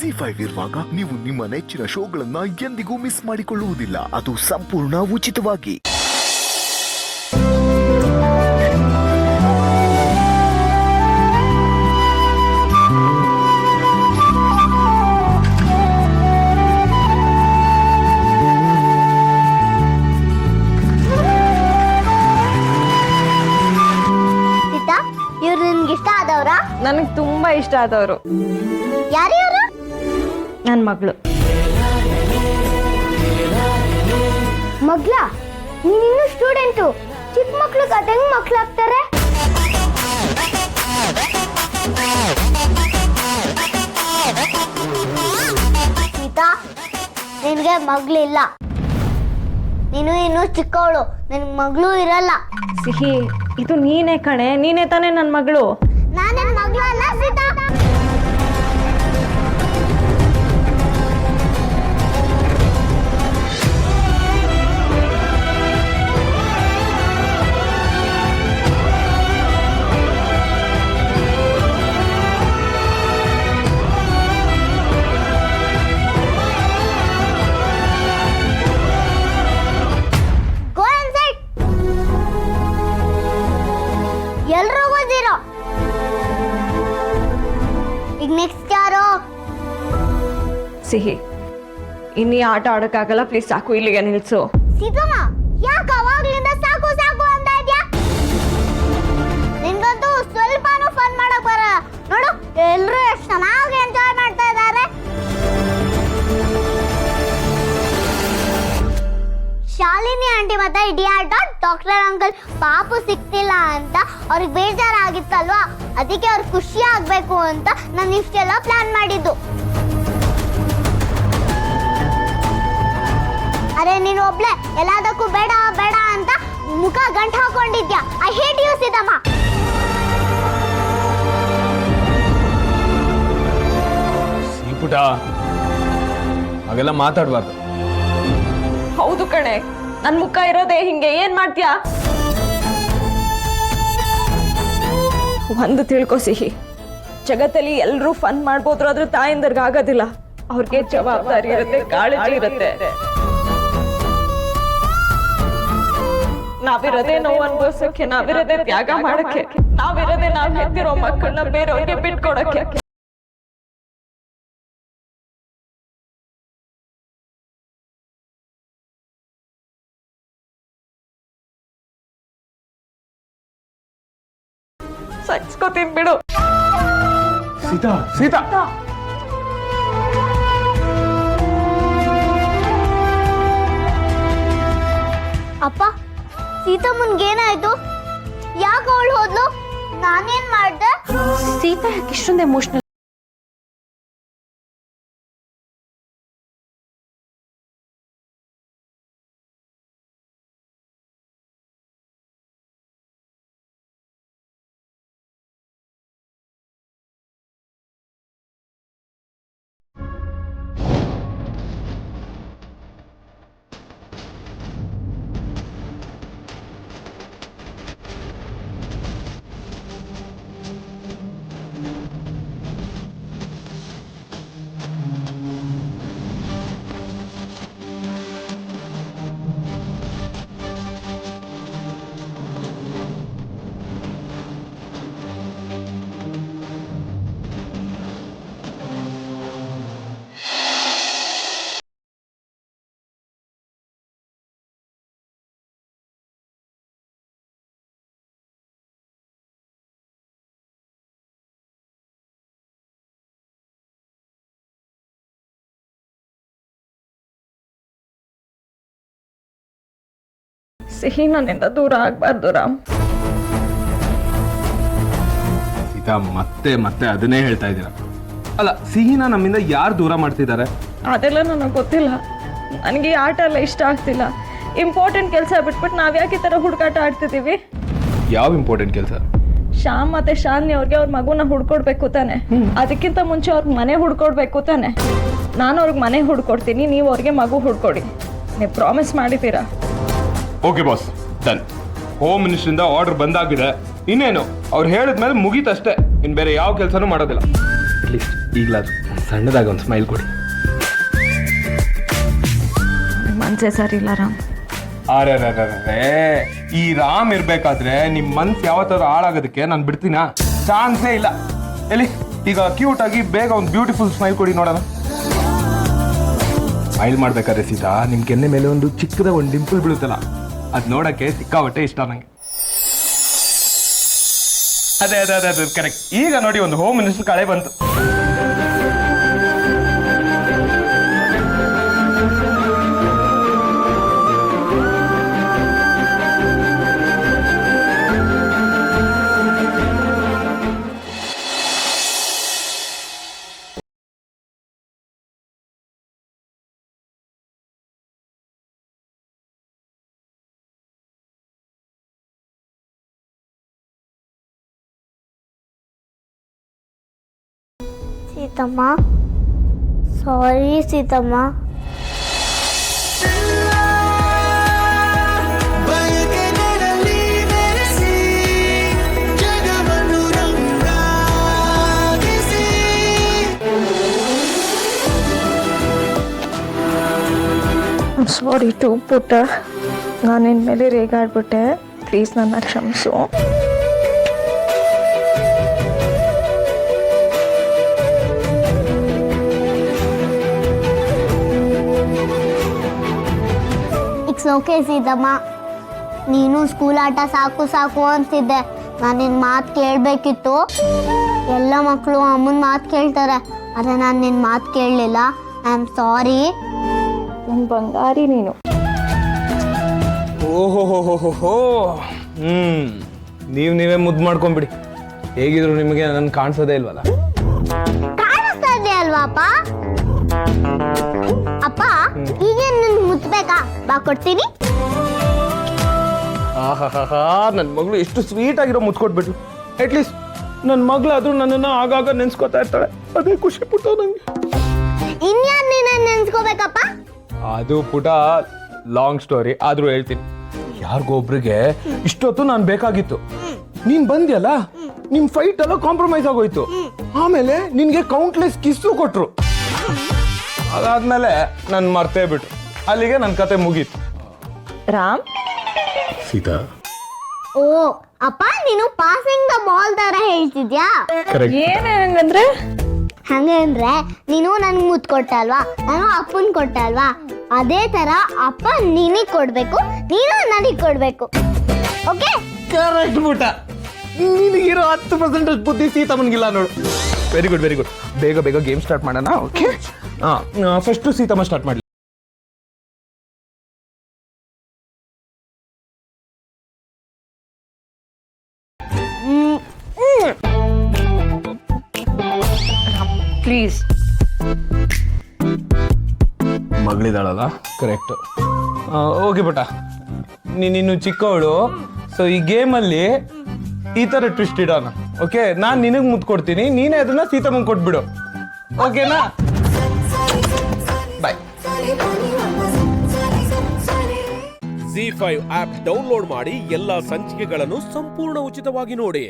ZEE5 ಇರುವಾಗ ನೀವು ನಿಮ್ಮ ನೆಚ್ಚಿನ ಶೋಗಳನ್ನ ಎಂದಿಗೂ ಮಿಸ್ ಮಾಡಿಕೊಳ್ಳುವುದಿಲ್ಲ. ಅದು ಸಂಪೂರ್ಣ ಉಚಿತವಾಗಿ. ಇವ್ರು ನಿನ್ಗೆ ಇಷ್ಟ ಆದವ್ರಾ? ನನಗೆ ತುಂಬಾ ಇಷ್ಟ ಆದವರು. ಯಾರು? ನನ್ನ ಮಗಳು. ಮಗ್ಳ? ನೀನಿನ್ನು ಸ್ಟೂಡೆಂಟು. ಚಿಕ್ಕ ಮಕ್ಳು ಹೆಂಗ್ ಮಕ್ಳಾಗ್ತಾರೆ? ಸೀತಾ, ನಿನ್ಗೆ ಮಗ್ಳಿಲ್ಲ. ನೀನು ಇನ್ನು ಚಿಕ್ಕವಳು, ನಿನ್ ಮಗಳು ಇರಲ್ಲ. ಸಿಹಿ, ಇದು ನೀನೇ ಕಣೆ, ನೀನೇ ತಾನೇ ನನ್ನ ಮಗಳು. ನಾನೇನ್ ಮಗಳು ಅಲ್ಲ ಸೀತಾ. ಎಲ್ರಿಗೂ ಜೀರೋ. ಈಗ ನೆಕ್ಸ್ಟ್ ಯಾರು? ಸಿಹಿ, ಇನ್ನೀ ಆಟ ಆಡೋಕ್ಕಾಗಲ್ಲ, ಪ್ಲೀಸ್ ಸಾಕು, ಇಲ್ಲಿಗೆ ನಿಲ್ಸು. ಸೀತಮ್ಮ, ಯಾಕೆ ಅವಾಗ್ಲಿಂದ ಸಾಕು ಸಾಕು ಅಂತ ಇದ್ಯಾ? ನಿನ್ಗಂತೂ ಸ್ವಲ್ಪನೂ ಫನ್ ಮಾಡಕ್ ಬರಲ್ಲ ನೋಡು. ಎಲ್ರು ಎಷ್ಟು ಚೆನ್ನಾಗಿ ಎಂಜಾಯ್ ಮಾಡ್ತಾ ಇದ್ದಾರೆ. ಶಾಲಿನಿ ಆಂಟಿ ಮತ್ತೆ ಇಡಿಯಾಟ ಡಾಕ್ಟರ್ ಅಂಕಲ್ ಪಾಪು ಸಿಕ್ತಿಲ್ಲ ಅಂತ ಅವ್ರಿಗೆ ಬೇಜಾರಾಗಿತ್ತಲ್ವಾ, ಅದಕ್ಕೆ ಅವ್ರು ಖುಷಿ ಆಗ್ಬೇಕು ಅಂತ ನಾನು ಇಷ್ಟೆಲ್ಲ ಪ್ಲಾನ್ ಮಾಡಿದ್ದು. ಅರೆ ನೀನು ಒಬ್ಳೆ ಎಲ್ಲದಕ್ಕೂ ಬೇಡ ಬೇಡ ಅಂತ ಮುಖ ಗಂಟು ಹಾಕೊಂಡಿದ್ಯಾ. I hate you Seethamma. ಸೀಪುಟ, ಹಾಗೆಲ್ಲ ಮಾತಾಡಬಾರ್ದು. ಹೌದು ಕಣೆ, ನನ್ನ ಮುಖ ಇರೋದೇ ಹಿಂಗೆ, ಏನ್ ಮಾಡ್ತೀಯಾ? ಒಂದು ತಿಳ್ಕೊ ಸಿಹಿ, ಜಗತ್ತಲ್ಲಿ ಎಲ್ಲರೂ ಫನ್ ಮಾಡ್ಬೋದ್ರು, ಆದ್ರೆ ತಾಯಿಂದರ್ಗೆ ಆಗೋದಿಲ್ಲ. ಅವ್ರಿಗೆ ಜವಾಬ್ದಾರಿ ಇರುತ್ತೆ, ಕಾಳಜಿ ಇರುತ್ತೆ. ನಾವಿರೋದೇ ನೋವು ಅನ್ಭವಿಸೋಕೆ, ನಾವಿರೋದೇ ತ್ಯಾಗ ಮಾಡಕ್ಕೆ, ನಾವಿರೋದೇ ನಾವ್ ಹೆತ್ತಿರೋ ಮಕ್ಕಳನ್ನ ಬೇರೆಯವ್ರಿಗೆ ಬಿಟ್ಕೊಡಕ್ಕೆ. ಸಚ್ಕೋತೀನಿ ಬಿಡು. ಸೀತಾ, ಸೀತಾ, ಅಪ್ಪ, ಸೀತಮ್ಮನ್ಗೇನಾಯ್ತು? ಯಾಕೆ ಅವಳು ಹೋದ್ಲು? ನಾನೇನ್ ಮಾಡ್ದೆ? ಸೀತಾ ಯಾಕೆ ಇಷ್ಟೊಂದು ಎಮೋಷನಲ್? ಸಿಹಿ ನನ್ನಿಂದ ದೂರ ಆಗ್ಬಾರ್ದು ರಾಮ್. ಸೀತಾ, ಮತ್ತೆ ಮತ್ತೆ ಅದನ್ನೇ ಹೇಳ್ತಾ ಇದ್ದೀರಾ. ಅಲ್ಲ, ಸಿಹಿನ ನಮ್ಮಿಂದ ಯಾರು ದೂರ ಮಾಡ್ತಿದ್ದಾರೆ? ಅದೆಲ್ಲ ನನಗೆ ಗೊತ್ತಿಲ್ಲ. ನನಗೆ ಈ ಆಟ ಎಲ್ಲ ಇಷ್ಟ ಆಗ್ತಿಲ್ಲ. ಇಂಪಾರ್ಟೆಂಟ್ ಕೆಲಸ ಬಿಟ್ಬಿಟ್ಟು ನಾವ್ ಯಾಕೆ ಈ ಥರ ಹುಡುಕಾಟ ಆಡ್ತಿದ್ದೀವಿ? ಯಾವ ಇಂಪಾರ್ಟೆಂಟ್ ಕೆಲಸ? ಶ್ಯಾಮ್ ಮತ್ತೆ ಶಾಲಿನಿ ಅವ್ರಿಗೆ ಅವ್ರ ಮಗುನ ಹುಡ್ಕೊಡ್ಬೇಕು ತಾನೆ. ಅದಕ್ಕಿಂತ ಮುಂಚೆ ಅವ್ರಿಗೆ ಮನೆ ಹುಡ್ಕೊಡ್ಬೇಕು ತಾನೆ. ನಾನು ಅವ್ರಿಗೆ ಮನೆ ಹುಡ್ಕೊಡ್ತೀನಿ, ನೀವು ಅವ್ರಿಗೆ ಮಗು ಹುಡ್ಕೊಡಿ. ನೀವು ಪ್ರಾಮಿಸ್ ಮಾಡಿದ್ದೀರಾ? Okay boss, done. ಹೋಮ್ ಮಿನಿಸ್ಟ್ರಿಂದ ಆರ್ಡರ್ ಬಂದಾಗಿದೆ. ಇನ್ನೇನು ಅವ್ರು ಹೇಳಿದ್ಮೇಲೆ ಮುಗೀತಷ್ಟೇ. ಇನ್ನು ಬೇರೆ ಯಾವ ಕೆಲಸನೂ ಮಾಡೋದಿಲ್ಲ. ಅಟ್ಲೀಸ್ಟ್ ಈಗಲಾದ್ರು ಸಣ್ಣದಾಗ ಒಂದು ಸ್ಮೈಲ್ ಕೊಡಿ. ಮನ್ಸೇ ಸರಿ ಇಲ್ಲ ರಾಮ್. ಅರೆ ಈ ರಾಮ್ ಇರ್ಬೇಕಾದ್ರೆ ನಿಮ್ ಮನ್ಸು ಯಾವತ್ತಾದ್ರು ಹಾಳಾಗೋದಕ್ಕೆ ನಾನು ಬಿಡ್ತೀನಾ? ಚಾನ್ಸೇ ಇಲ್ಲ. ಎಲ್ಲಿ ಈಗ ಕ್ಯೂಟ್ ಆಗಿ ಬೇಗ ಒಂದು ಬ್ಯೂಟಿಫುಲ್ ಸ್ಮೈಲ್ ಕೊಡಿ ನೋಡೋಣ. ಸ್ಮೈಲ್ ಮಾಡ್ಬೇಕಾದ್ರೆ ಸೀತಾ ನಿಮ್ ಕೆನ್ನೆ ಮೇಲೆ ಒಂದು ಚಿಕ್ಕದ ಒಂದು ಡಿಂಪಲ್ ಬೀಳುತ್ತಲ್ಲ, ಅದ್ ನೋಡಕ್ಕೆ ಸಿಕ್ಕಾಬಟ್ಟೆ ಇಷ್ಟ ನಂಗೆ. ಅದೇ ಅದೇ ಅದೇ ಅದೇ ಕರೆಕ್ಟ್. ಈಗ ನೋಡಿ ಒಂದು ಹೋಮ್ ಮಿನಿಸ್ಟರ್ ಕಳೆ ಬಂತು. ಸೀತಮ್ಮ, ಸಾರಿ ಸೀತಮ್ಮ. ಸಾರಿ ಟು ಪುಟ್ಟ, ನಾನು ನಿನ್ನ ಮೇಲೆ ರೇಗಾಡ್ಬಿಟ್ಟೆ. ಪ್ಲೀಸ್ ನನ್ನ ಕ್ಷಮಿಸು. It's okay Seethamma. ನೀನು ಸ್ಕೂಲ್ ಆಟ ಸಾಕು ಸಾಕು ಅಂತಿದ್ದೆ. ನಾನು ನಿನ್ನ ಮಾತು ಕೇಳಬೇಕಿತ್ತು. ಎಲ್ಲ ಮಕ್ಕಳು ಅಮ್ಮನ ಮಾತು ಕೇಳ್ತಾರೆ, ಆದರೆ ನಾನು ನಿನ್ನ ಮಾತು ಕೇಳಲಿಲ್ಲ. I am sorry. ನನ್ನ ಬಂಗಾರಿ ನೀನು. ಓಹೋ ನೀವೇ ಮುದ್ದು ಮಾಡ್ಕೊಂಬಿಡಿ. ಹೇಗಿದ್ರು ನಿಮಗೆ ನನ್ ಕಾಣಿಸೋದೇ ಇಲ್ವಲ್ಲ. ಕಾಣಿಸ್ತಾ ಇದೆ ಅಲ್ವಾ ಅಪ್ಪ? ಅಪ್ಪ ಈಗೇನು ನನ್ ಮುಚ್ಚಬೇಕಾ? ಬಾ ಕೊಡ್ತೀನಿ. ನನ್ನ ಮಗಳು ಎಷ್ಟು ಸ್ವೀಟ್ ಆಗಿರೋ ಮುತ್ಕೊಟ್ಬಿಟ್ಲು. ಅಟ್ಲೀಸ್ಟ್ ನನ್ನ ಮಗಳಾದ್ರೂ ನನ್ನನ್ನು ಆಗಾಗ ನೆನ್ಸ್ಕೊತಾ ಇರ್ತಾಳೆ, ಅದೇ ಖುಷಿ ಪುಟ್ಟ ನಂಗೆ. ಇನ್ಯಾರು ನೀನು ನೆನ್ಸ್ಕೋಬೇಕಪ್ಪ? ಅದು ಪುಟ ಲಾಂಗ್ ಸ್ಟೋರಿ, ಆದ್ರೂ ಹೇಳ್ತೀನಿ. ಯಾರಿಗೋ ಒಬ್ರಿಗೆ ಇಷ್ಟೊತ್ತು ನಾನು ಬೇಕಾಗಿತ್ತು, ನೀನ್ ಬಂದ್ಯಲ್ಲ, ನಿಮ್ ಫೈಟ್ ಎಲ್ಲ ಕಾಂಪ್ರಮೈಸ್ ಆಗೋಯ್ತು. ಆಮೇಲೆ ನಿನ್ಗೆ ಕೌಂಟ್ಲೆಸ್ ಕಿಸ್ಸು ಕೊಟ್ರು. ಅದಾದ್ಮೇಲೆ ನನ್ ಮರ್ತೇ ಬಿಟ್ರು. ಅಲ್ಲಿಗೆ ನನ್ನ ಕತೆ ಮುಗೀತು. ರಾಮ್, ಸೀತಾ, ಓ ಅಪ್ಪ, ನೀನು ಪಾಸಿಂಗ್ ದ ಬಾಲ್ ತರ ಹೇಳ್ತಿದ್ಯಾ? ಏನೇ ಹಂಗಂದ್ರೆ? ಹಂಗೆ ಅಂದ್ರೆ ನೀನು ನನ್ಗೆ ಮುತ್ತು ಕೊಟ್ಟೆ ಅಲ್ವಾ, ನಾನು ಅಪ್ಪನ್ ಕೊಟ್ಟೆ ಅಲ್ವಾ, ಅದೇ ತರ ಅಪ್ಪ ನಿನಗ್ ಕೊಡ್ಬೇಕು, ನೀನು ನನಗ್ ಕೊಡ್ಬೇಕು. ಓಕೆ? ಕರೆಕ್ಟ್ ಪುಟ. ನಿನಗಿರೋ 10% ಬುದ್ಧಿ ಸೀತಮ್ಮನಿಗಿಲ್ಲ ನೋಡು. Very good very good. ಬೇಗ ಬೇಗ ಗೇಮ್ ಸ್ಟಾರ್ಟ್ ಮಾಡೋಣ. ಓಕೆ, ಫಸ್ಟ್ ಸೀತಮ್ಮ ಸ್ಟಾರ್ಟ್ ಮಾಡ್ಲಿ. ಪ್ಲೀಸ್. ಮಗಳಿದಾಳಲ್ಲ, ಕರೆಕ್ಟ್. ಓಕೆ ಪುಟ, ನೀನಿನ್ನು ಚಿಕ್ಕವಳು, ಸೊ ಈ ಗೇಮಲ್ಲಿ ಈ ತರ ಟ್ವಿಸ್ಟ್ ಇಡೋಣ. ಓಕೆ, ನಾನು ನಿನಗೆ ಮುದ್ದು ಕೊಡ್ತೀನಿ, ನೀನೇ ಅದನ್ನ ಸೀತಮ್ಮಂಗೆ ಕೊಟ್ಬಿಡು. ಓಕೆನಾ? ಬಾಯ್. ZEE5 ಆಪ್ ಡೌನ್ಲೋಡ್ ಮಾಡಿ ಎಲ್ಲಾ ಸಂಚಿಕೆಗಳನ್ನು ಸಂಪೂರ್ಣ ಉಚಿತವಾಗಿ ನೋಡಿ.